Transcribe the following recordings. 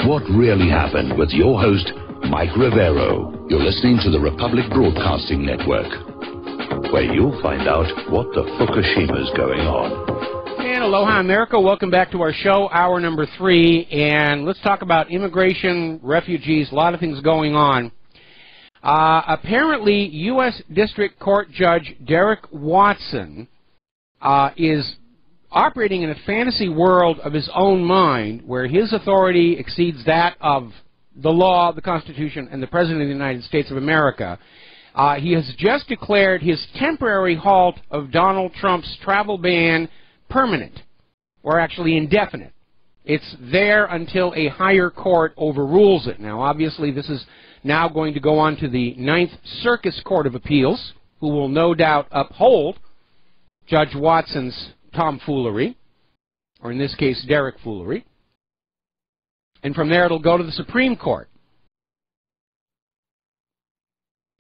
what really happened with your host, Mike Rivero. You're listening to the Republic Broadcasting Network, where you'll find out what the Fukushima's going on. And aloha, America. Welcome back to our show, hour number 3. And let's talk about immigration, refugees, a lot of things going on. Apparently, U.S. District Court Judge Derek Watson is operating in a fantasy world of his own mind, where his authority exceeds that of the law, the Constitution, and the President of the United States of America. He has just declared his temporary halt of Donald Trump's travel ban permanent, or actually indefinite. It's there until a higher court overrules it. Now, obviously, this is now going to go on to the Ninth Circuit Court of Appeals, who will no doubt uphold Judge Watson's tomfoolery, or in this case, Derek foolery. And from there, it'll go to the Supreme Court.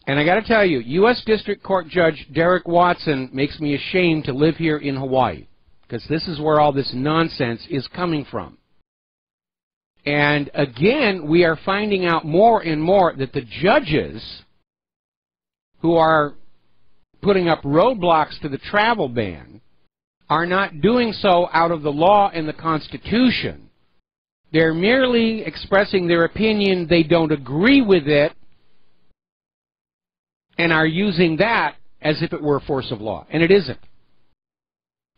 And I got to tell you, U.S. District Court Judge Derek Watson makes me ashamed to live here in Hawaii, because this is where all this nonsense is coming from. And again, we are finding out more and more that the judges who are putting up roadblocks to the travel ban are not doing so out of the law and the Constitution. They're merely expressing their opinion. They don't agree with it and are using that as if it were a force of law. And it isn't.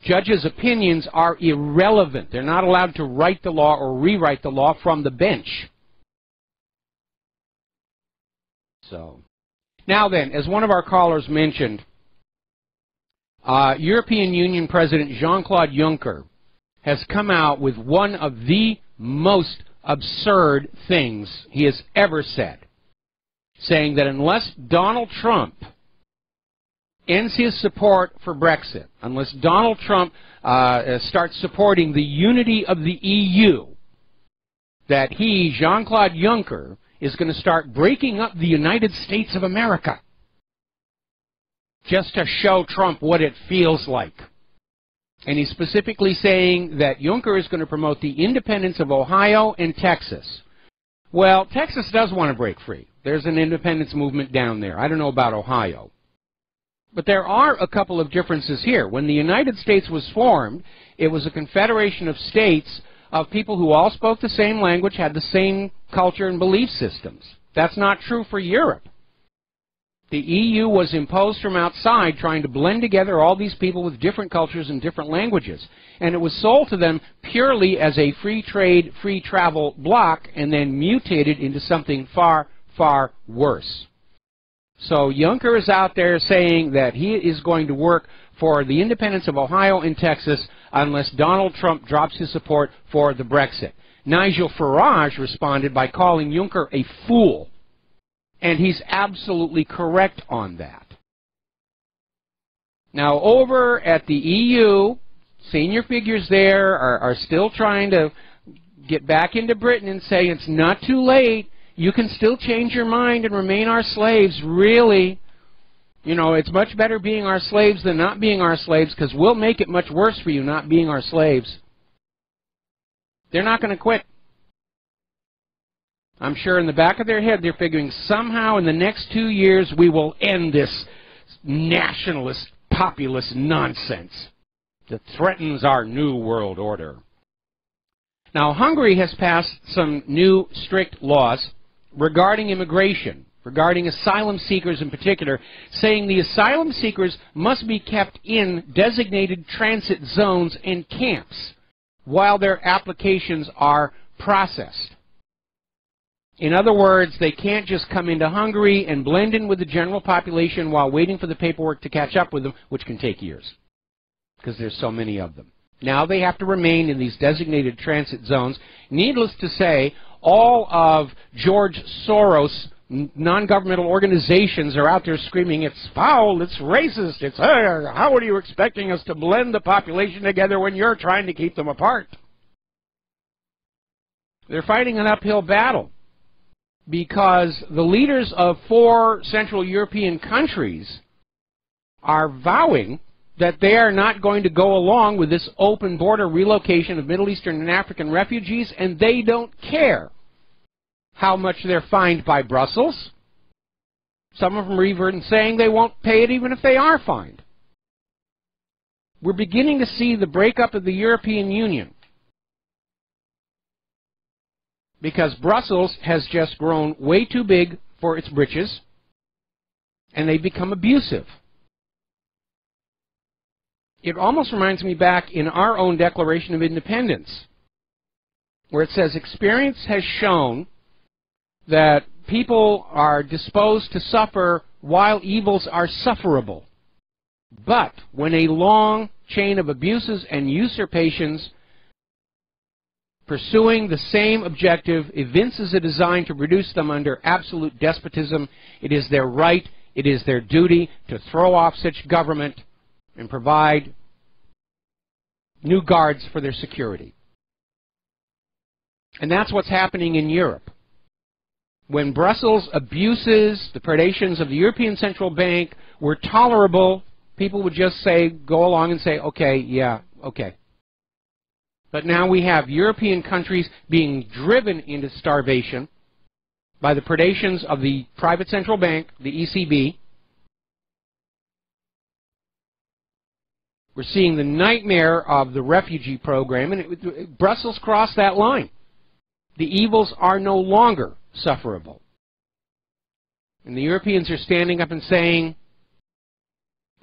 Judges' opinions are irrelevant. They're not allowed to write the law or rewrite the law from the bench. So, now then, as one of our callers mentioned, European Union President Jean-Claude Juncker has come out with one of the most absurd things he has ever said, saying that unless Donald Trump ends his support for Brexit, unless Donald Trump starts supporting the unity of the EU, that he, Jean-Claude Juncker, is going to start breaking up the United States of America, just to show Trump what it feels like. And he's specifically saying that Juncker is going to promote the independence of Ohio and Texas. Well, Texas does want to break free. There's an independence movement down there. I don't know about Ohio. But there are a couple of differences here. When the United States was formed, it was a confederation of states of people who all spoke the same language, had the same culture and belief systems. That's not true for Europe. The EU was imposed from outside, trying to blend together all these people with different cultures and different languages. And it was sold to them purely as a free trade, free travel bloc, and then mutated into something far, far worse. So Juncker is out there saying that he is going to work for the independence of Ohio and Texas unless Donald Trump drops his support for the Brexit. Nigel Farage responded by calling Juncker a fool. And he's absolutely correct on that. Now, over at the EU, senior figures there are still trying to get back into Britain and say it's not too late. You can still change your mind and remain our slaves. Really, you know, it's much better being our slaves than not being our slaves, because we'll make it much worse for you not being our slaves. They're not going to quit. I'm sure in the back of their head they're figuring somehow in the next 2 years we will end this nationalist, populist nonsense that threatens our new world order. Now, Hungary has passed some new strict laws regarding immigration, regarding asylum seekers in particular, saying the asylum seekers must be kept in designated transit zones and camps while their applications are processed. In other words, they can't just come into Hungary and blend in with the general population while waiting for the paperwork to catch up with them, which can take years, because there's so many of them. Now they have to remain in these designated transit zones. Needless to say, all of George Soros' non-governmental organizations are out there screaming, it's foul, it's racist, it's, how are you expecting us to blend the population together when you're trying to keep them apart? They're fighting an uphill battle, because the leaders of 4 Central European countries are vowing that they are not going to go along with this open border relocation of Middle Eastern and African refugees, and they don't care how much they're fined by Brussels. Some of them are even saying they won't pay it even if they are fined. We're beginning to see the breakup of the European Union because Brussels has just grown way too big for its britches, and they've become abusive. It almost reminds me back in our own Declaration of Independence, where it says, experience has shown that people are disposed to suffer while evils are sufferable. But when a long chain of abuses and usurpations pursuing the same objective evinces a design to reduce them under absolute despotism, it is their right, it is their duty to throw off such government and provide new guards for their security. And that's what's happening in Europe. When Brussels abuses, the predations of the European Central Bank were tolerable, people would just say, go along and say, okay, yeah, okay. But now we have European countries being driven into starvation by the predations of the private central bank, the ECB. We're seeing the nightmare of the refugee program, and Brussels crossed that line. The evils are no longer sufferable. And the Europeans are standing up and saying,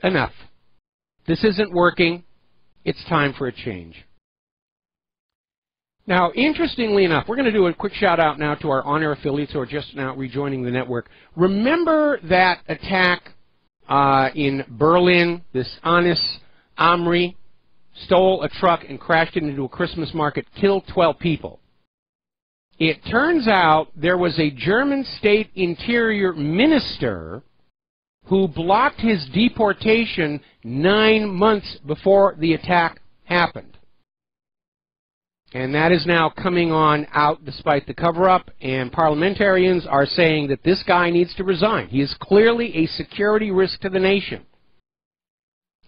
enough. This isn't working. It's time for a change. Now, interestingly enough, we're going to do a quick shout out now to our on-air affiliates who are just now rejoining the network. Remember that attack in Berlin, this Anis Amri stole a truck and crashed it into a Christmas market, killed 12 people. It turns out there was a German state interior minister who blocked his deportation 9 months before the attack happened. And that is now coming on out despite the cover-up, and parliamentarians are saying that this guy needs to resign. He is clearly a security risk to the nation,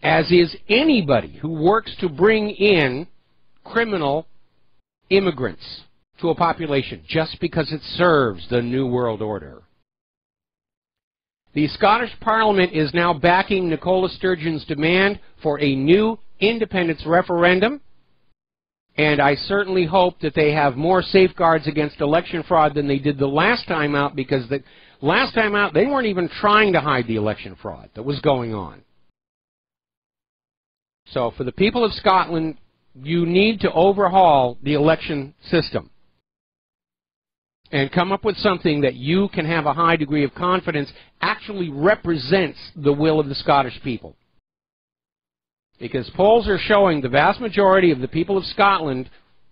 as is anybody who works to bring in criminal immigrants to a population just because it serves the New World Order. The Scottish Parliament is now backing Nicola Sturgeon's demand for a new independence referendum, and I certainly hope that they have more safeguards against election fraud than they did the last time out, because the last time out they weren't even trying to hide the election fraud that was going on. So for the people of Scotland, you need to overhaul the election system and come up with something that you can have a high degree of confidence actually represents the will of the Scottish people. Because polls are showing the vast majority of the people of Scotland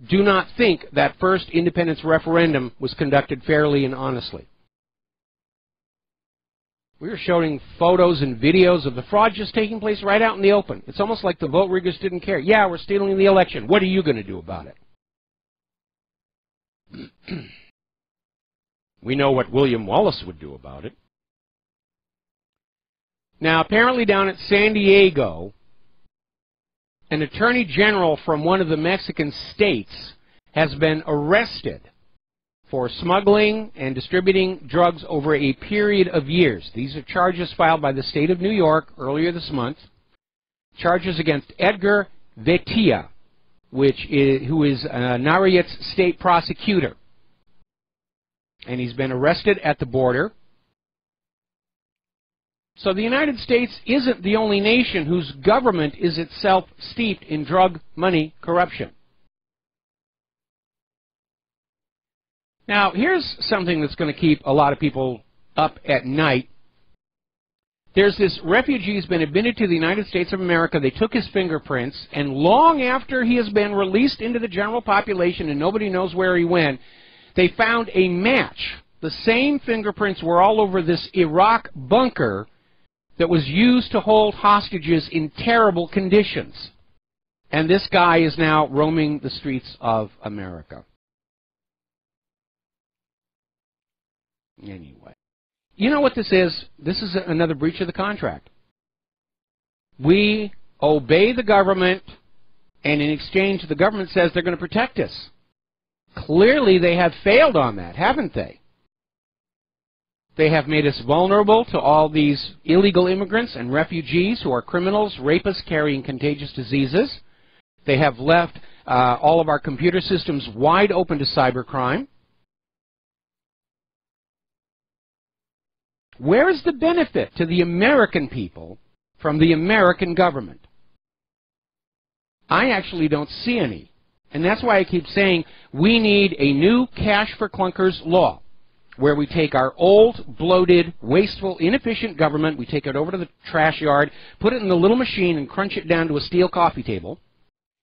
do not think that first independence referendum was conducted fairly and honestly. We are showing photos and videos of the fraud just taking place right out in the open. It's almost like the vote riggers didn't care. Yeah, we're stealing the election. What are you going to do about it? We know what William Wallace would do about it. Now, apparently down at San Diego, an attorney general from one of the Mexican states has been arrested for smuggling and distributing drugs over a period of years. These are charges filed by the state of New York earlier this month. Charges against Edgar Vetia, who is Nayarit's state prosecutor. And he's been arrested at the border. So the United States isn't the only nation whose government is itself steeped in drug money corruption. Now, here's something that's going to keep a lot of people up at night. There's this refugee who's been admitted to the United States of America. They took his fingerprints, and long after he has been released into the general population and nobody knows where he went, they found a match. The same fingerprints were all over this Iraq bunker that was used to hold hostages in terrible conditions. And this guy is now roaming the streets of America. Anyway, you know what this is? This is another breach of the contract. We obey the government, and in exchange, the government says they're going to protect us. Clearly, they have failed on that, haven't they? They have made us vulnerable to all these illegal immigrants and refugees who are criminals, rapists carrying contagious diseases. They have left all of our computer systems wide open to cybercrime. Where is the benefit to the American people from the American government? I actually don't see any. And that's why I keep saying we need a new cash for clunkers law, where we take our old, bloated, wasteful, inefficient government, we take it over to the trash yard, put it in the little machine and crunch it down to a steel coffee table,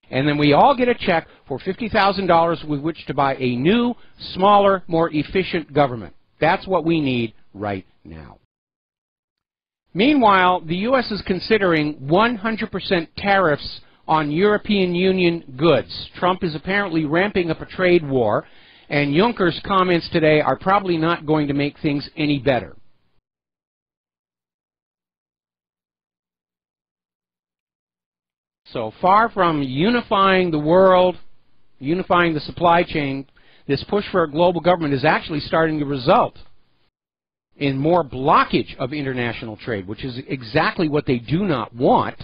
and then we all get a check for $50,000 with which to buy a new, smaller, more efficient government. That's what we need right now. Meanwhile, the U.S. is considering 100% tariffs on European Union goods. Trump is apparently ramping up a trade war, and Juncker's comments today are probably not going to make things any better. So far from unifying the world, unifying the supply chain, this push for a global government is actually starting to result in more blockage of international trade, which is exactly what they do not want.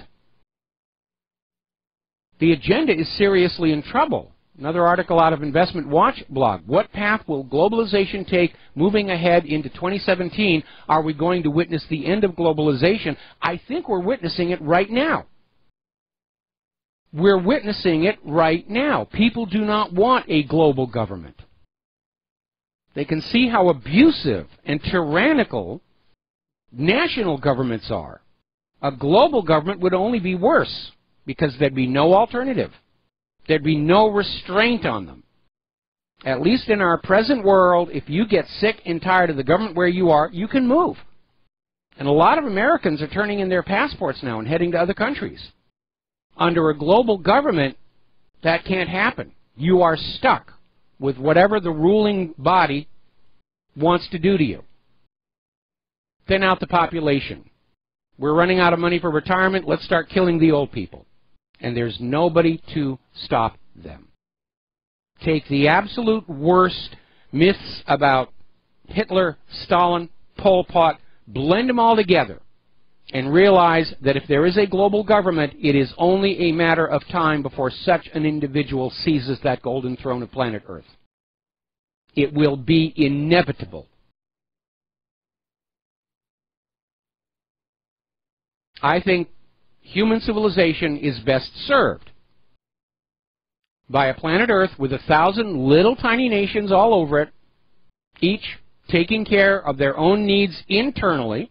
The agenda is seriously in trouble. Another article out of Investment Watch blog. What path will globalization take moving ahead into 2017? Are we going to witness the end of globalization? I think we're witnessing it right now. We're witnessing it right now. People do not want a global government. They can see how abusive and tyrannical national governments are. A global government would only be worse because there'd be no alternative. There'd be no restraint on them. At least in our present world, if you get sick and tired of the government where you are, you can move. And a lot of Americans are turning in their passports now and heading to other countries. Under a global government, that can't happen. You are stuck with whatever the ruling body wants to do to you. Thin out the population. We're running out of money for retirement. Let's start killing the old people. And there's nobody to stop them. Take the absolute worst myths about Hitler, Stalin, Pol Pot, blend them all together, and realize that if there is a global government, it is only a matter of time before such an individual seizes that golden throne of planet Earth. It will be inevitable. I think human civilization is best served by a planet Earth with 1,000 little tiny nations all over it, each taking care of their own needs internally,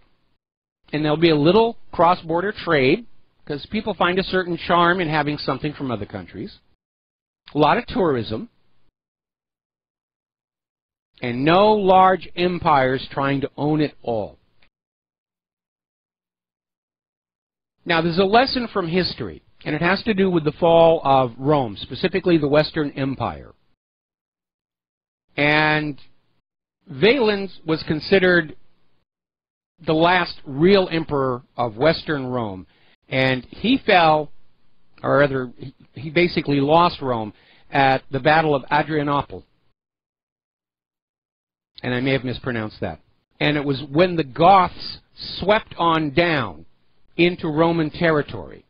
and there'll be a little cross-border trade, because people find a certain charm in having something from other countries, a lot of tourism, and no large empires trying to own it all. Now, there's a lesson from history, and it has to do with the fall of Rome, specifically the Western Empire. And Valens was considered the last real emperor of Western Rome, and he fell, or rather, he basically lost Rome at the Battle of Adrianople. And I may have mispronounced that. And it was when the Goths swept on down into Roman territory.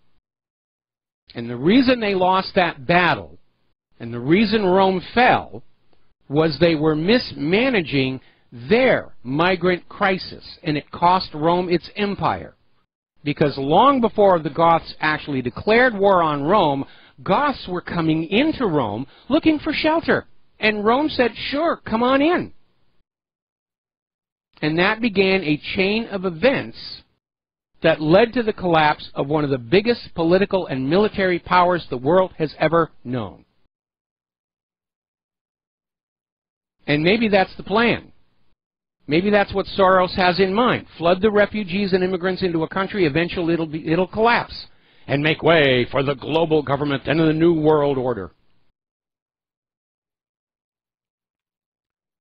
And the reason they lost that battle, and the reason Rome fell, was they were mismanaging their migrant crisis, and it cost Rome its empire. Because long before the Goths actually declared war on Rome, Goths were coming into Rome looking for shelter. And Rome said, sure, come on in. And that began a chain of events that led to the collapse of one of the biggest political and military powers the world has ever known. And maybe that's the plan. Maybe that's what Soros has in mind. Flood the refugees and immigrants into a country, eventually it'll collapse and make way for the global government and the new world order.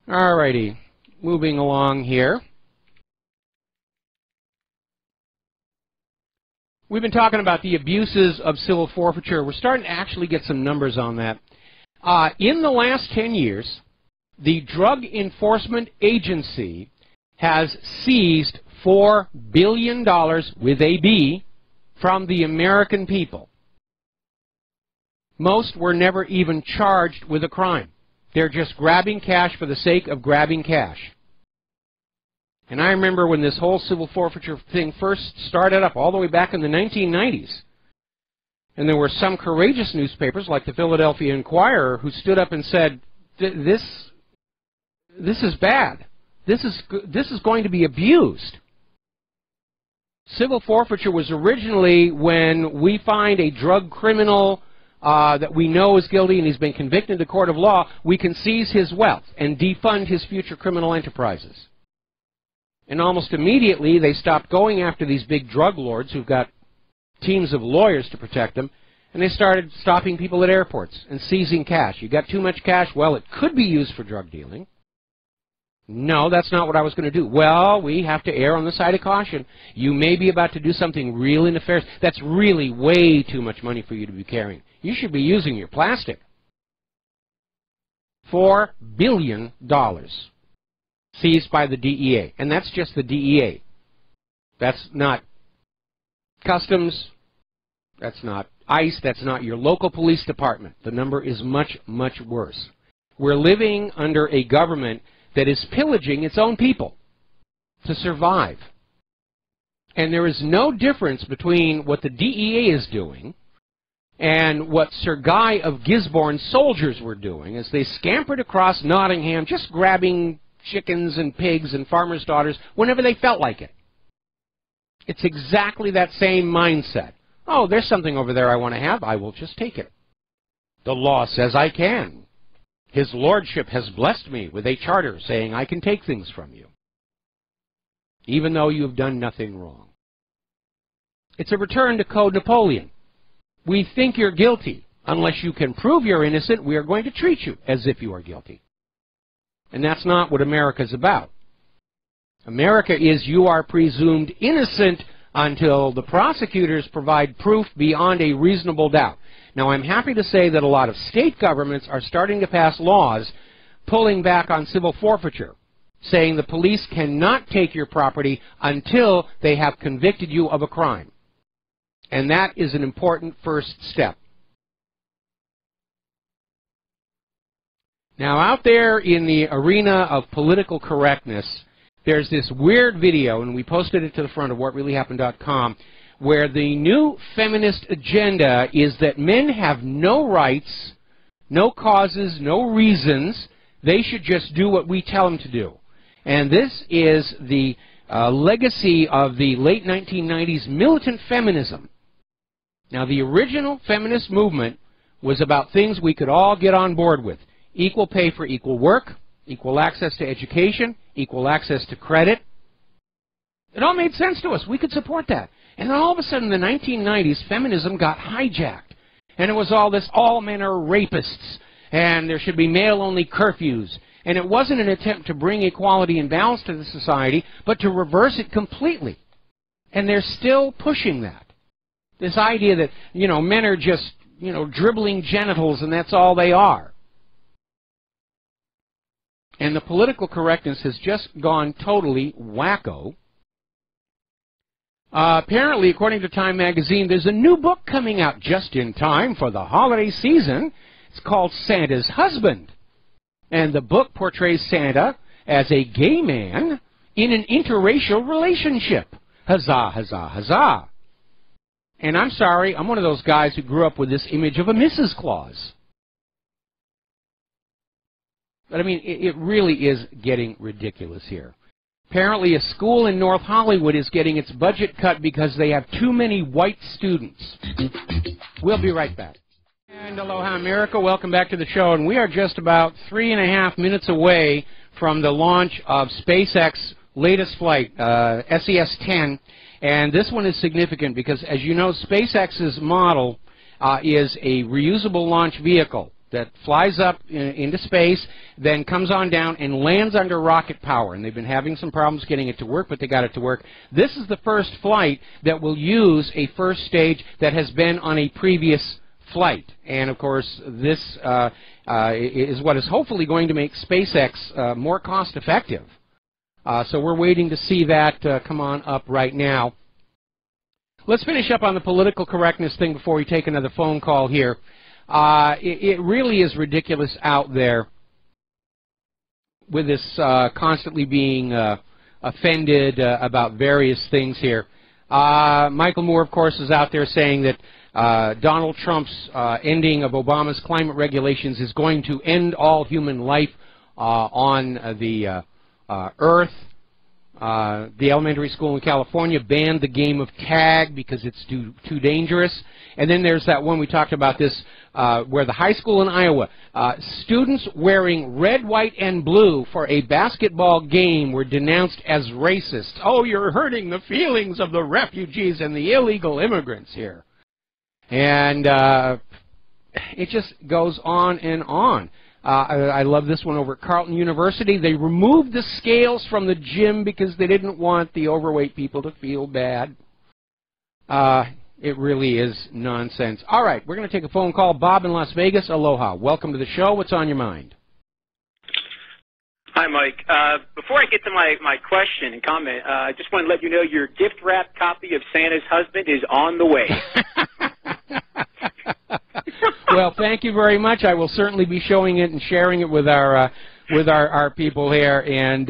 Alrighty, moving along here. We've been talking about the abuses of civil forfeiture. We're starting to actually get some numbers on that. In the last 10 years, the Drug Enforcement Agency has seized $4 billion, with a B, from the American people. Most were never even charged with a crime. They're just grabbing cash for the sake of grabbing cash. And I remember when this whole civil forfeiture thing first started up, all the way back in the 1990s. And there were some courageous newspapers, like the Philadelphia Inquirer, who stood up and said, this is bad. This is going to be abused. Civil forfeiture was originally when we find a drug criminal that we know is guilty and he's been convicted in the court of law, we can seize his wealth and defund his future criminal enterprises. And almost immediately they stopped going after these big drug lords who've got teams of lawyers to protect them, and they started stopping people at airports and seizing cash. You got too much cash? Well, it could be used for drug dealing. No, that's not what I was going to do. Well, we have to err on the side of caution. You may be about to do something really nefarious. That's really way too much money for you to be carrying. You should be using your plastic. $4 billion seized by the DEA. And that's just the DEA. That's not Customs. That's not ICE. That's not your local police department. The number is much, much worse. We're living under a government that is pillaging its own people to survive. And there is no difference between what the DEA is doing and what Sir Guy of Gisborne's soldiers were doing as they scampered across Nottingham, just grabbing chickens and pigs and farmers' daughters whenever they felt like it. It's exactly that same mindset. Oh, there's something over there I want to have. I will just take it. The law says I can. His Lordship has blessed me with a charter saying I can take things from you, even though you've done nothing wrong. It's a return to Code Napoleon. We think you're guilty. Unless you can prove you're innocent, we are going to treat you as if you are guilty. And that's not what America's about. America is you are presumed innocent until the prosecutors provide proof beyond a reasonable doubt. Now, I'm happy to say that a lot of state governments are starting to pass laws pulling back on civil forfeiture, saying the police cannot take your property until they have convicted you of a crime. And that is an important first step. Now, out there in the arena of political correctness, there's this weird video, and we posted it to the front of whatreallyhappened.com, where the new feminist agenda is that men have no rights, no causes, no reasons. They should just do what we tell them to do. And this is the legacy of the late 1990s militant feminism. Now, the original feminist movement was about things we could all get on board with. Equal pay for equal work, equal access to education, equal access to credit. It all made sense to us. We could support that. And then all of a sudden in the 1990s, feminism got hijacked. And it was all this, all men are rapists, and there should be male-only curfews. And it wasn't an attempt to bring equality and balance to the society, but to reverse it completely. And they're still pushing that. This idea that, men are just, dribbling genitals and that's all they are. And the political correctness has just gone totally wacko. Apparently, according to Time magazine, there's a new book coming out just in time for the holiday season. It's called Santa's Husband. And the book portrays Santa as a gay man in an interracial relationship. Huzzah, huzzah, huzzah. And I'm sorry, I'm one of those guys who grew up with this image of a Mrs. Claus. But I mean, it really is getting ridiculous here. Apparently a school in North Hollywood is getting its budget cut because they have too many white students. We'll be right back. And aloha America, welcome back to the show. And we are just about 3.5 minutes away from the launch of SpaceX's latest flight, SES-10. And this one is significant because, as you know, SpaceX's model is a reusable launch vehicle that flies up into space, then comes on down and lands under rocket power. And they've been having some problems getting it to work, but they got it to work. This is the first flight that will use a first stage that has been on a previous flight. And, of course, this is what is hopefully going to make SpaceX more cost-effective. So we're waiting to see that come on up right now. Let's finish up on the political correctness thing before we take another phone call here. It really is ridiculous out there with this constantly being offended about various things here. Michael Moore, of course, is out there saying that Donald Trump's ending of Obama's climate regulations is going to end all human life on the Earth. The elementary school in California banned the game of tag because it's too dangerous. And then there's that one we talked about this, where the high school in Iowa, students wearing red, white, and blue for a basketball game were denounced as racist. Oh, you're hurting the feelings of the refugees and the illegal immigrants here. And it just goes on and on. I love this one over at Carleton University. They removed the scales from the gym because they didn't want the overweight people to feel bad. It really is nonsense. All right, we're going to take a phone call. Bob in Las Vegas, aloha. Welcome to the show. What's on your mind? Hi, Mike. Before I get to my question and comment, I just want to let you know your gift-wrapped copy of Santa's Husband is on the way. Well, thank you very much. I will certainly be showing it and sharing it with our people here. And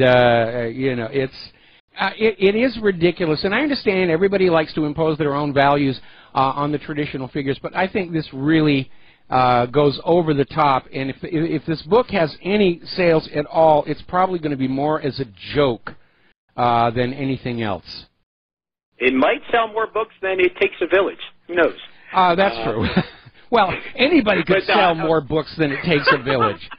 you know, it is ridiculous. And I understand everybody likes to impose their own values on the traditional figures, but I think this really goes over the top. And if this book has any sales at all, it's probably going to be more as a joke than anything else. It might sell more books than It Takes a Village. Who knows? That's true. Well, anybody could sell more books than It Takes a Village.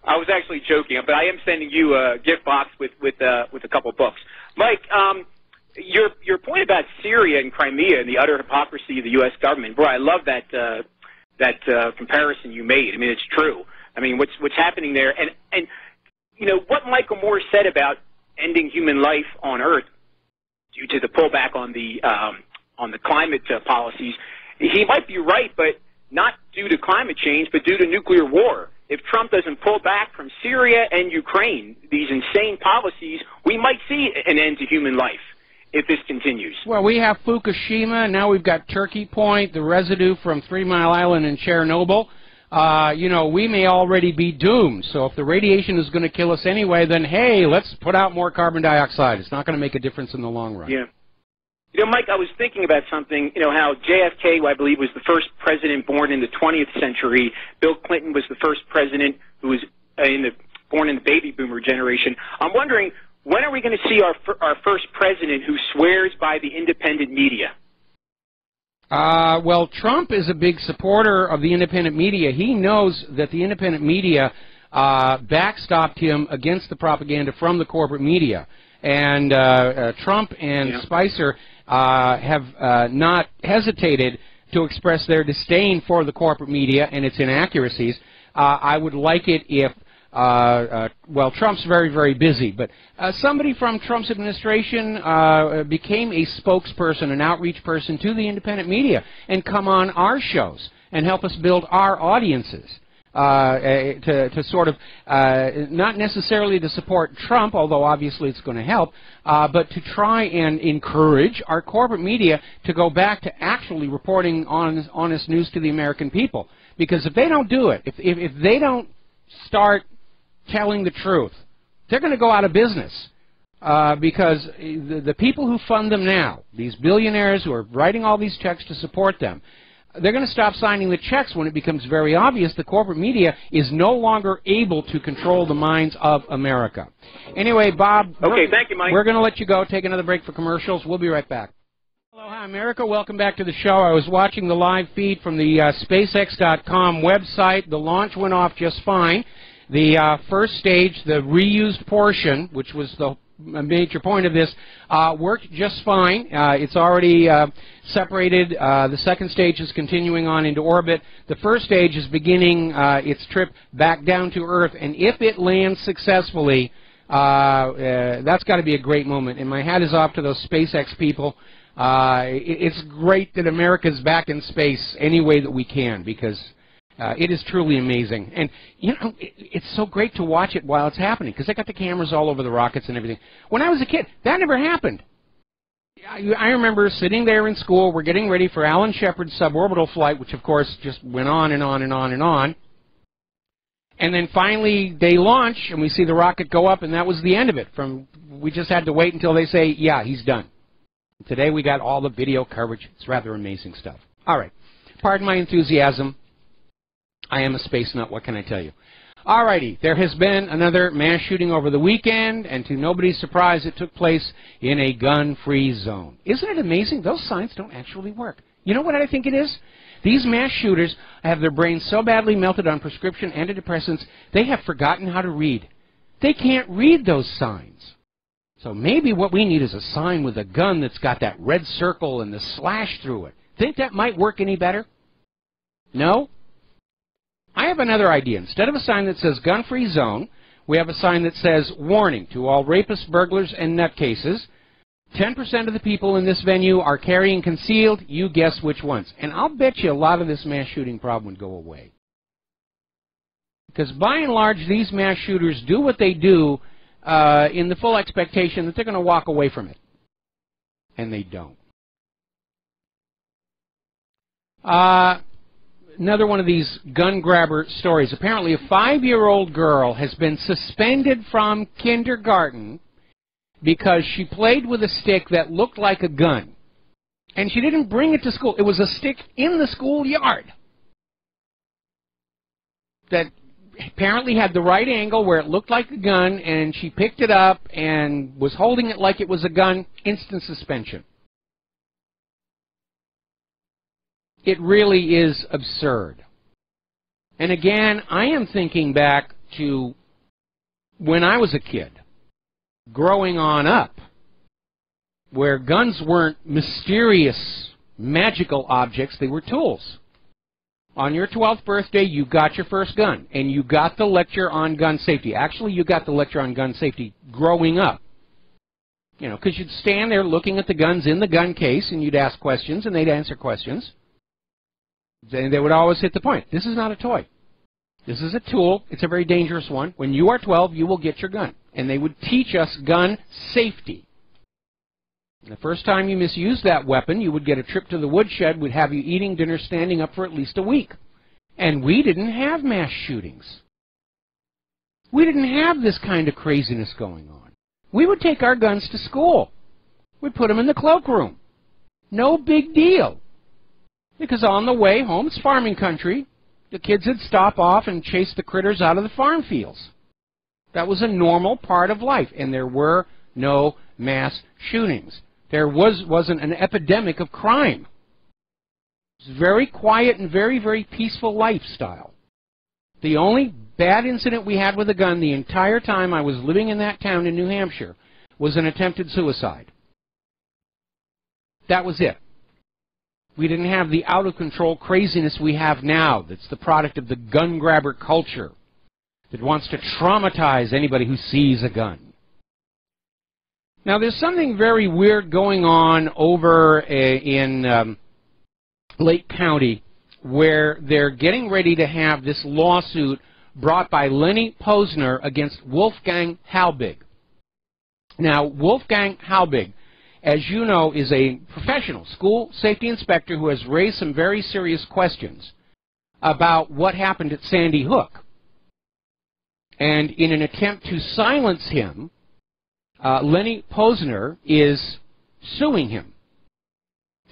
I was actually joking, but I am sending you a gift box with a couple books. Mike, your point about Syria and Crimea and the utter hypocrisy of the U.S. government, boy, I love that comparison you made. I mean, it's true. I mean, what's happening there, and you know what Michael Moore said about ending human life on Earth due to the pullback on the climate policies. He might be right, but not due to climate change, but due to nuclear war. If Trump doesn't pull back from Syria and Ukraine, these insane policies, we might see an end to human life if this continues. Well, we have Fukushima, now we've got Turkey Point, the residue from 3 Mile Island and Chernobyl. You know, we may already be doomed. So if the radiation is going to kill us anyway, then, hey, let's put out more carbon dioxide. It's not going to make a difference in the long run. Yeah. You know, Mike, I was thinking about something, you know, how JFK, I believe, was the first president born in the 20th century. Bill Clinton was the first president who was born in the baby boomer generation. I'm wondering, when are we going to see our first president who swears by the independent media? Well, Trump is a big supporter of the independent media. He knows that the independent media backstopped him against the propaganda from the corporate media. And Trump and Spicer have not hesitated to express their disdain for the corporate media and its inaccuracies. I would like it if, well, Trump's very, very busy, but somebody from Trump's administration became a spokesperson, an outreach person to the independent media and come on our shows and help us build our audiences. To sort of, not necessarily to support Trump, although obviously it's going to help, but to try and encourage our corporate media to go back to actually reporting honest news to the American people. Because if they don't do it, if they don't start telling the truth, they're going to go out of business. Because the people who fund them now, these billionaires who are writing all these checks to support them, they're going to stop signing the checks when it becomes very obvious the corporate media is no longer able to control the minds of America. Anyway, Bob, thank you, Mike. We're going to let you go. Take another break for commercials. We'll be right back. Aloha, America. Welcome back to the show. I was watching the live feed from the SpaceX.com website. The launch went off just fine. The first stage, the reused portion, which was the major point of this, worked just fine. It's already separated. The second stage is continuing on into orbit. The first stage is beginning its trip back down to Earth, and if it lands successfully, that's got to be a great moment. And my hat is off to those SpaceX people. It's great that America's back in space any way that we can, because It is truly amazing. And, you know, it's so great to watch it while it's happening, because they got the cameras all over the rockets and everything. When I was a kid, that never happened. I remember sitting there in school, we're getting ready for Alan Shepard's suborbital flight, which, of course, just went on and on and on and on. And then finally they launch, and we see the rocket go up, and that was the end of it. We just had to wait until they say, yeah, he's done. Today we got all the video coverage. It's rather amazing stuff. All right. Pardon my enthusiasm. I am a space nut. What can I tell you? All righty. There has been another mass shooting over the weekend, and to nobody's surprise, it took place in a gun-free zone. Isn't it amazing? Those signs don't actually work. You know what I think it is? These mass shooters have their brains so badly melted on prescription antidepressants, they have forgotten how to read. They can't read those signs. So maybe what we need is a sign with a gun that's got that red circle and the slash through it. Think that might work any better? No? I have another idea. Instead of a sign that says gun-free zone, we have a sign that says warning to all rapists, burglars, and nutcases. 10% of the people in this venue are carrying concealed. You guess which ones. And I'll bet you a lot of this mass shooting problem would go away. Because by and large, these mass shooters do what they do in the full expectation that they're going to walk away from it. And they don't. Another one of these gun grabber stories. Apparently a 5-year-old girl has been suspended from kindergarten because she played with a stick that looked like a gun. And she didn't bring it to school. It was a stick in the schoolyard that apparently had the right angle where it looked like a gun, and she picked it up and was holding it like it was a gun. Instant suspension. It really is absurd. And again, I am thinking back to when I was a kid, growing on up, where guns weren't mysterious, magical objects, they were tools. On your 12th birthday, you got your first gun, and you got the lecture on gun safety. Actually, you got the lecture on gun safety growing up. You know, because you'd stand there looking at the guns in the gun case, and you'd ask questions, and they'd answer questions. They would always hit the point. This is not a toy. This is a tool. It's a very dangerous one. When you are 12, you will get your gun. And they would teach us gun safety. And the first time you misused that weapon, you would get a trip to the woodshed, would have you eating dinner standing up for at least a week. And we didn't have mass shootings. We didn't have this kind of craziness going on. We would take our guns to school. We'd put them in the cloakroom. No big deal. Because on the way home, it's farming country, the kids would stop off and chase the critters out of the farm fields. That was a normal part of life, and there were no mass shootings. There wasn't an epidemic of crime. It was very quiet and very, very peaceful lifestyle. The only bad incident we had with a gun the entire time I was living in that town in New Hampshire was an attempted suicide. That was it. We didn't have the out-of-control craziness we have now that's the product of the gun-grabber culture that wants to traumatize anybody who sees a gun. Now, there's something very weird going on over in Lake County where they're getting ready to have this lawsuit brought by Lenny Posner against Wolfgang Halbig. Now, Wolfgang Halbig, as you know, is a professional school safety inspector who has raised some very serious questions about what happened at Sandy Hook. And in an attempt to silence him, Lenny Posner is suing him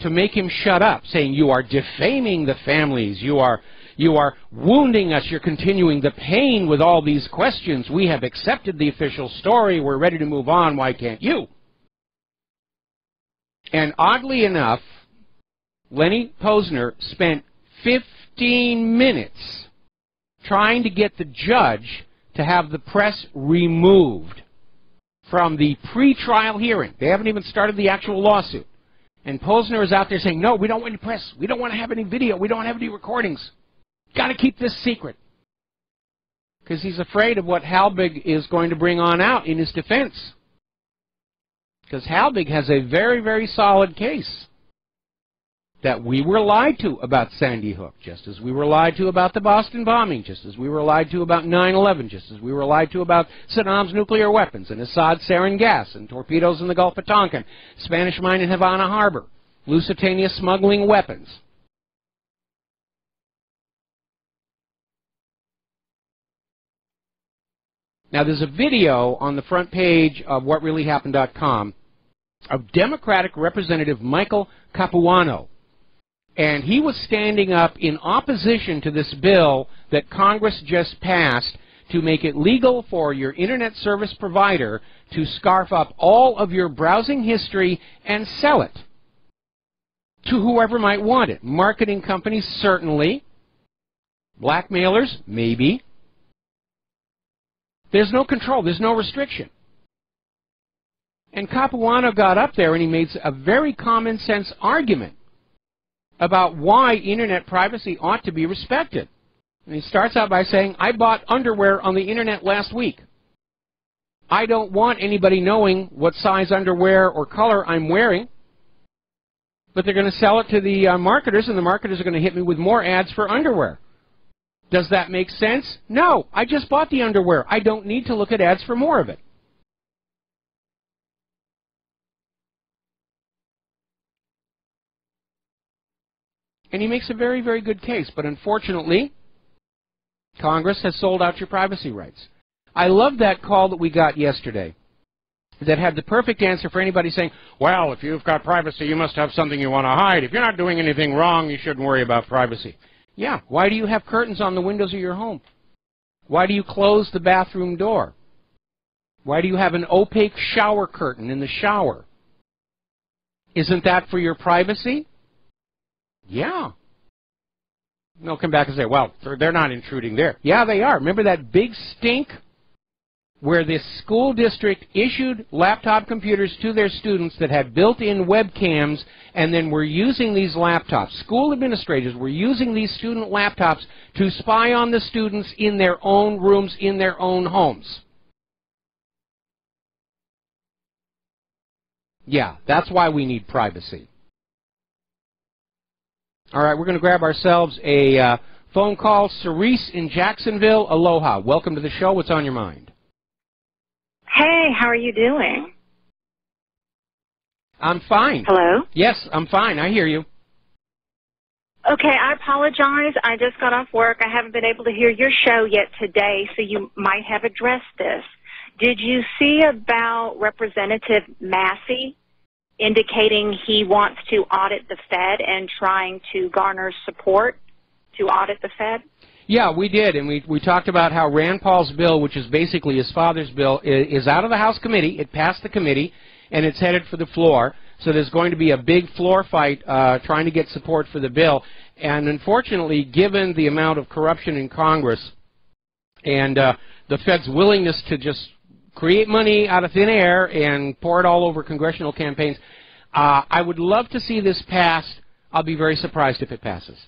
to make him shut up, saying, you are defaming the families, you are wounding us, you're continuing the pain with all these questions, we have accepted the official story, we're ready to move on, why can't you? And oddly enough, Lenny Posner spent 15 minutes trying to get the judge to have the press removed from the pre-trial hearing. They haven't even started the actual lawsuit. And Posner is out there saying, no, we don't want any press. We don't want to have any video. We don't want to have any recordings. Got to keep this secret. Because he's afraid of what Halbig is going to bring on out in his defense. Because Halbig has a very, very solid case that we were lied to about Sandy Hook, just as we were lied to about the Boston bombing, just as we were lied to about 9/11, just as we were lied to about Saddam's nuclear weapons and Assad's sarin gas and torpedoes in the Gulf of Tonkin, Spanish mine in Havana Harbor, Lusitania smuggling weapons. Now, there's a video on the front page of whatreallyhappened.com of Democratic Representative Michael Capuano. And he was standing up in opposition to this bill that Congress just passed to make it legal for your internet service provider to scarf up all of your browsing history and sell it to whoever might want it. Marketing companies, certainly. Blackmailers, maybe. There's no control. There's no restriction. And Capuano got up there and he made a very common sense argument about why internet privacy ought to be respected. And he starts out by saying, I bought underwear on the internet last week. I don't want anybody knowing what size underwear or color I'm wearing, but they're going to sell it to the marketers, and the marketers are going to hit me with more ads for underwear. Does that make sense? No, I just bought the underwear. I don't need to look at ads for more of it. And he makes a very, very good case, but unfortunately, Congress has sold out your privacy rights. I love that call that we got yesterday that had the perfect answer for anybody saying, well, if you've got privacy, you must have something you want to hide. If you're not doing anything wrong, you shouldn't worry about privacy. Yeah, why do you have curtains on the windows of your home? Why do you close the bathroom door? Why do you have an opaque shower curtain in the shower? Isn't that for your privacy? Yeah. They'll come back and say, well, they're not intruding there. Yeah, they are. Remember that big stink where this school district issued laptop computers to their students that had built-in webcams, and then were using these laptops. School administrators were using these student laptops to spy on the students in their own rooms, in their own homes. Yeah, that's why we need privacy. All right, we're going to grab ourselves a phone call. Cerise in Jacksonville, aloha. Welcome to the show. What's on your mind? Hey, how are you doing? I'm fine. Hello? Yes, I'm fine. I hear you. Okay, I apologize. I just got off work. I haven't been able to hear your show yet today, so you might have addressed this. Did you see about Representative Massey indicating he wants to audit the Fed and trying to garner support to audit the Fed? Yeah, we did, and we talked about how Rand Paul's bill, which is basically his father's bill, is out of the House committee. It passed the committee, and it's headed for the floor. So there's going to be a big floor fight trying to get support for the bill. And unfortunately, given the amount of corruption in Congress and the Fed's willingness to just create money out of thin air and pour it all over congressional campaigns, I would love to see this passed. I'll be very surprised if it passes.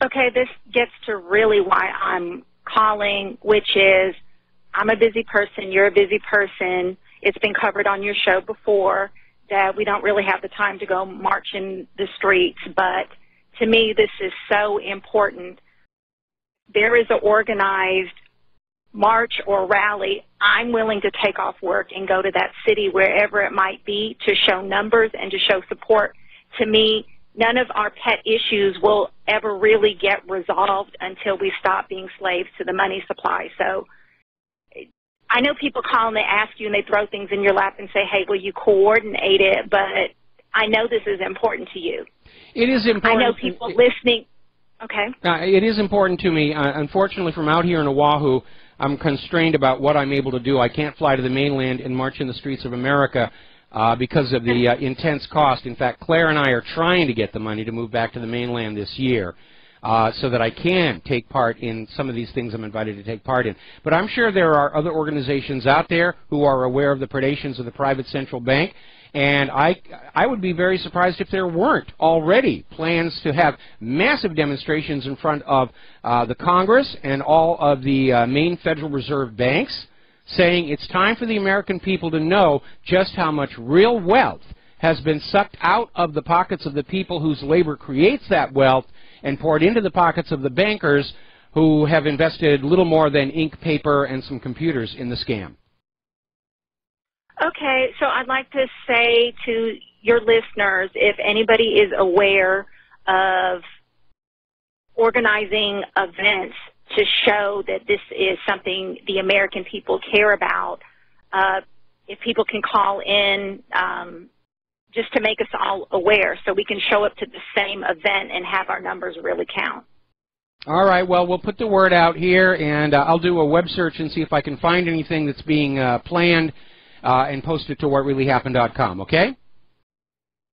Okay, this gets to really why I'm calling, which is I'm a busy person, you're a busy person. It's been covered on your show before that we don't really have the time to go march in the streets, but to me this is so important. There is an organized march or rally. I'm willing to take off work and go to that city, wherever it might be, to show numbers and to show support. To me, none of our pet issues will ever really get resolved until we stop being slaves to the money supply. So I know people call and they ask you and they throw things in your lap and say, hey, will you coordinate it? But I know this is important to you. It is important. I know people listening. Okay. It is important to me. Unfortunately, from out here in Oahu, I'm constrained about what I'm able to do. I can't fly to the mainland and march in the streets of America because of the intense cost. In fact, Claire and I are trying to get the money to move back to the mainland this year so that I can take part in some of these things I'm invited to take part in. But I'm sure there are other organizations out there who are aware of the predations of the private central bank. And I would be very surprised if there weren't already plans to have massive demonstrations in front of the Congress and all of the main Federal Reserve banks saying it's time for the American people to know just how much real wealth has been sucked out of the pockets of the people whose labor creates that wealth and poured into the pockets of the bankers who have invested little more than ink, paper, and some computers in the scam. Okay, so I'd like to say to your listeners, if anybody is aware of organizing events to show that this is something the American people care about, if people can call in just to make us all aware so we can show up to the same event and have our numbers really count. All right, well, we'll put the word out here, and I'll do a web search and see if I can find anything that's being planned and post it to whatreallyhappened.com, okay? Do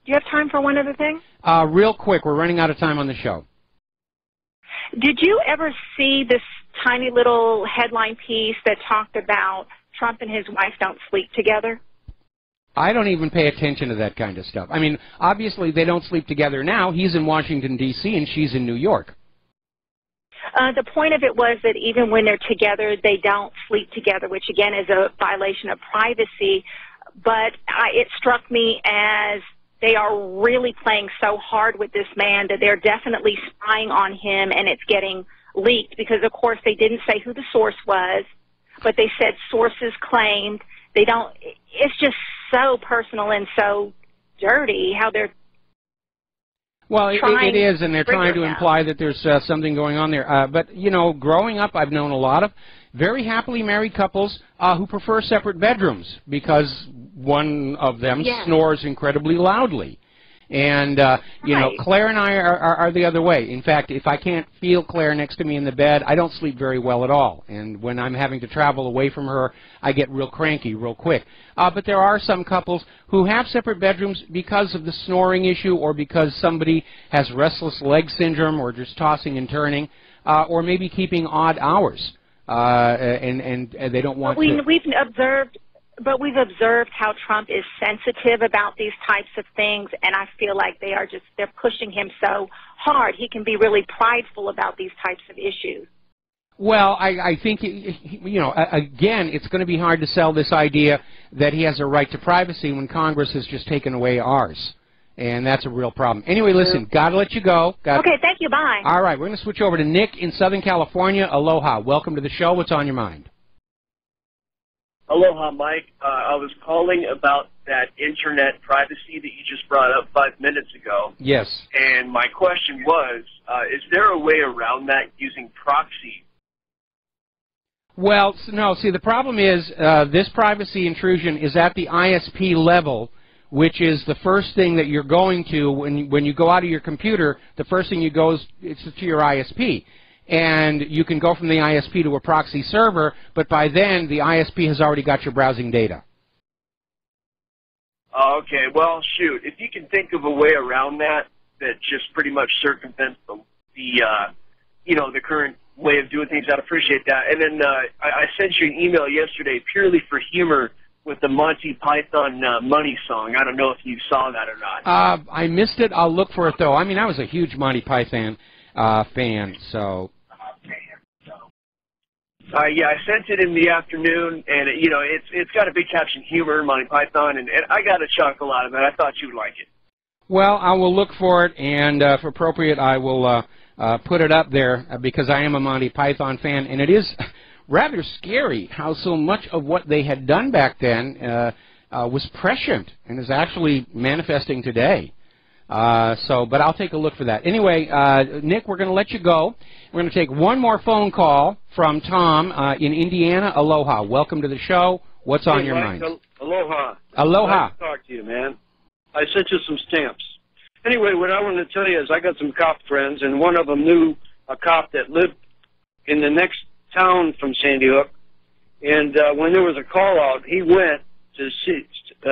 you have time for one other thing? Real quick, we're running out of time on the show. Did you ever see this tiny little headline piece that talked about Trump and his wife don't sleep together? I don't even pay attention to that kind of stuff. I mean, obviously they don't sleep together now. He's in Washington, D.C., and she's in New York. The point of it was that even when they're together, they don't sleep together, which again is a violation of privacy. But it struck me as they are really playing so hard with this man that they're definitely spying on him, and it's getting leaked because, of course, they didn't say who the source was, but they said sources claimed. They don't. It's just so personal and so dirty how they're. Well, it is, and they're trying to imply that there's something going on there. But, you know, growing up, I've known a lot of very happily married couples who prefer separate bedrooms because one of them snores incredibly loudly. And, you know, Claire and I are the other way. In fact, if I can't feel Claire next to me in the bed, I don't sleep very well at all. And when I'm having to travel away from her, I get real cranky real quick. But there are some couples who have separate bedrooms because of the snoring issue or because somebody has restless leg syndrome or just tossing and turning or maybe keeping odd hours. And they don't want to... We've observed how Trump is sensitive about these types of things, and I feel like they're pushing him so hard. He can be really prideful about these types of issues. Well, I think, you know, again, it's going to be hard to sell this idea that he has a right to privacy when Congress has just taken away ours. And that's a real problem. Anyway, listen, got to let you go. Okay, thank you. Bye. All right, we're going to switch over to Nick in Southern California. Aloha. Welcome to the show. What's on your mind? Aloha, Mike. I was calling about that internet privacy that you just brought up 5 minutes ago. Yes. And my question was, is there a way around that using proxy? Well, no. See, the problem is this privacy intrusion is at the ISP level, which is the first thing that you're going to when you go out of your computer. The first thing you go is to your ISP. And you can go from the ISP to a proxy server, but by then the ISP has already got your browsing data. Okay, well, shoot, if you can think of a way around that just pretty much circumvents the you know, the current way of doing things, I'd appreciate that. And then I sent you an email yesterday purely for humor with the Monty Python Money song. I don't know if you saw that or not. I missed it. I'll look for it, though. I mean, I was a huge Monty Python fan, so... Yeah, I sent it in the afternoon, and you know, it's got a big caption, humor, Monty Python, and I got a chuckle out of it. I thought you would like it. Well, I will look for it, and if appropriate, I will put it up there because I am a Monty Python fan, and it is rather scary how so much of what they had done back then was prescient and is actually manifesting today. But I'll take a look for that. Anyway, Nick, we're going to let you go. We're going to take one more phone call from Tom in Indiana. Aloha. Welcome to the show. What's on your mind? Aloha. Aloha. Nice to talk to you, man. I sent you some stamps. Anyway, what I wanted to tell you is I got some cop friends, and one of them knew a cop that lived in the next town from Sandy Hook. And when there was a call-out, he went to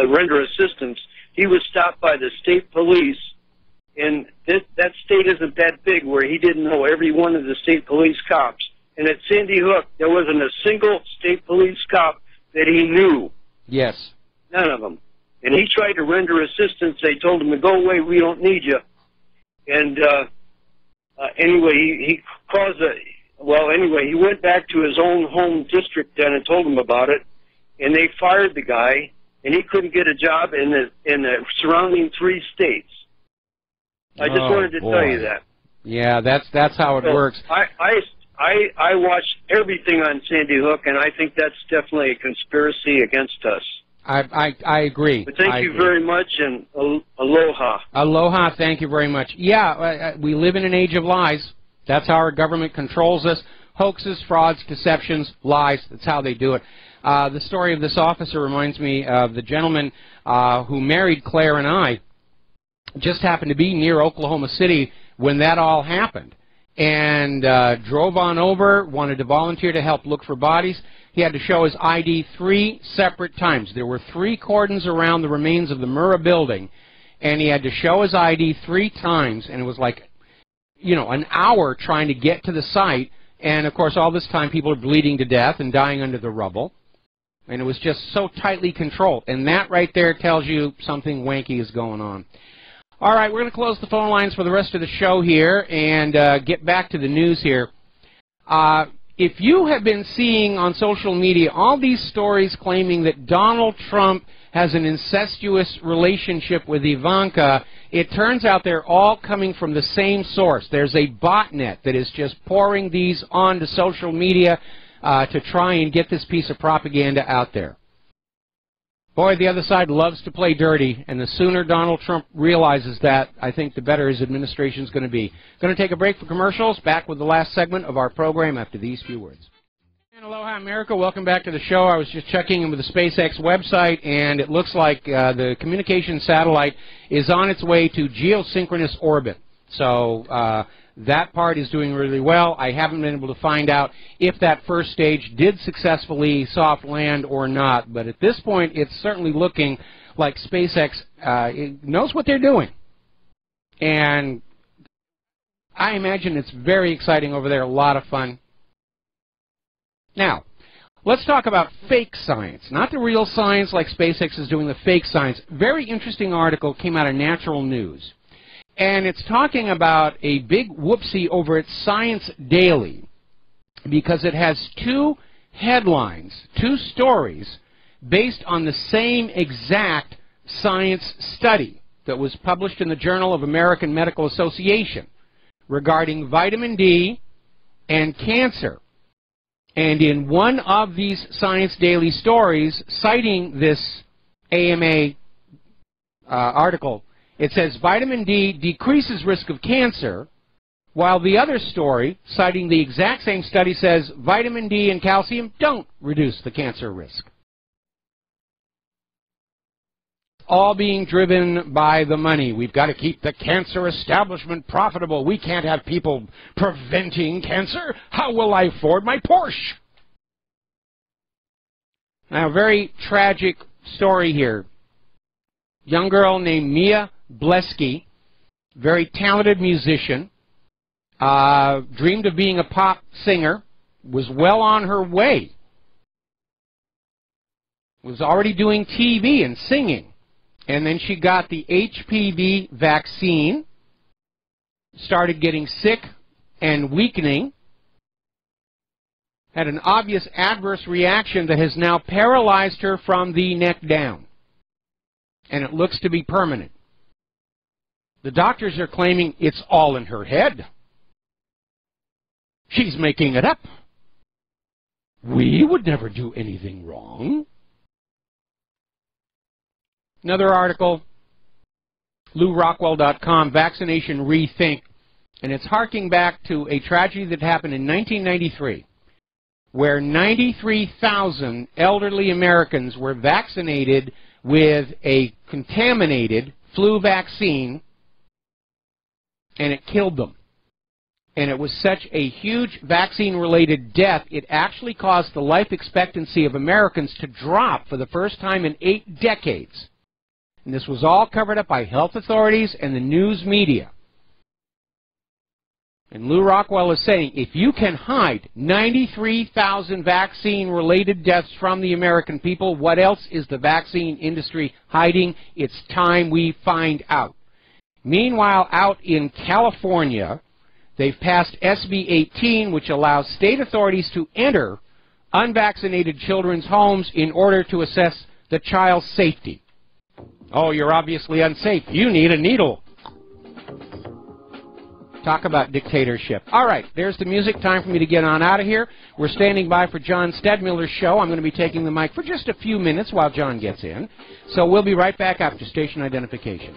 render assistance. He was stopped by the state police, and that state isn't that big where he didn't know every one of the state police cops. And at Sandy Hook, there wasn't a single state police cop that he knew. Yes. None of them. And he tried to render assistance. They told him to go away. We don't need you. And anyway, he went back to his own home district then and told them about it. And they fired the guy. and he couldn't get a job in the surrounding 3 states. I just wanted to tell you that. Yeah, that's how it works. I watched everything on Sandy Hook, and I think that's definitely a conspiracy against us. I agree. But thank you very much, and aloha. Aloha, thank you very much. Yeah, we live in an age of lies. That's how our government controls us. Hoaxes, frauds, deceptions, lies. That's how they do it. The story of this officer reminds me of the gentleman who married Claire and I. Just happened to be near Oklahoma City when that all happened. And drove on over, wanted to volunteer to help look for bodies. He had to show his ID 3 separate times. There were 3 cordons around the remains of the Murrah building, and he had to show his ID 3 times, and it was like, you know, an hour trying to get to the site. And, of course, all this time people are bleeding to death and dying under the rubble. And it was just so tightly controlled. And that right there tells you something wanky is going on. All right, we're going to close the phone lines for the rest of the show here and get back to the news here. If you have been seeing on social media all these stories claiming that Donald Trump has an incestuous relationship with Ivanka, it turns out they're all coming from the same source. There's a botnet that is just pouring these onto social media to try and get this piece of propaganda out there. Boy, the other side loves to play dirty, and the sooner Donald Trump realizes that, I think the better his administration is going to be. Going to take a break for commercials. Back with the last segment of our program after these few words. And aloha, America. Welcome back to the show. I was just checking in with the SpaceX website, and it looks like the communication satellite is on its way to geosynchronous orbit. So that part is doing really well. I haven't been able to find out if that first stage did successfully soft land or not, but at this point it's certainly looking like SpaceX knows what they're doing. And I imagine it's very exciting over there, a lot of fun. Now, let's talk about fake science, not the real science like SpaceX is doing, the fake science. Very interesting article came out of Natural News. And it's talking about a big whoopsie over at Science Daily because it has 2 headlines, 2 stories based on the same exact science study that was published in the Journal of American Medical Association regarding vitamin D and cancer. And in one of these Science Daily stories citing this AMA article, it says vitamin D decreases risk of cancer, while the other story, citing the exact same study, says vitamin D and calcium don't reduce the cancer risk. All being driven by the money. We've got to keep the cancer establishment profitable. We can't have people preventing cancer. How will I afford my Porsche? Now, a very tragic story here. Young girl named Mia Blesky, very talented musician, dreamed of being a pop singer, was well on her way, was already doing TV and singing, and then she got the HPV vaccine, started getting sick and weakening, had an obvious adverse reaction that has now paralyzed her from the neck down, and it looks to be permanent. The doctors are claiming it's all in her head. She's making it up. We would never do anything wrong. Another article, LouRockwell.com, Vaccination Rethink, and it's harking back to a tragedy that happened in 1993, where 93,000 elderly Americans were vaccinated with a contaminated flu vaccine, and it killed them. And it was such a huge vaccine-related death, it actually caused the life expectancy of Americans to drop for the first time in 8 decades. And this was all covered up by health authorities and the news media. And Lou Rockwell is saying, if you can hide 93,000 vaccine-related deaths from the American people, what else is the vaccine industry hiding? It's time we find out. Meanwhile, out in California, they've passed SB 18, which allows state authorities to enter unvaccinated children's homes in order to assess the child's safety. Oh, you're obviously unsafe. You need a needle. Talk about dictatorship. All right, there's the music. Time for me to get on out of here. We're standing by for John Stedmiller's show. I'm going to be taking the mic for just a few minutes while John gets in. So we'll be right back after station identification.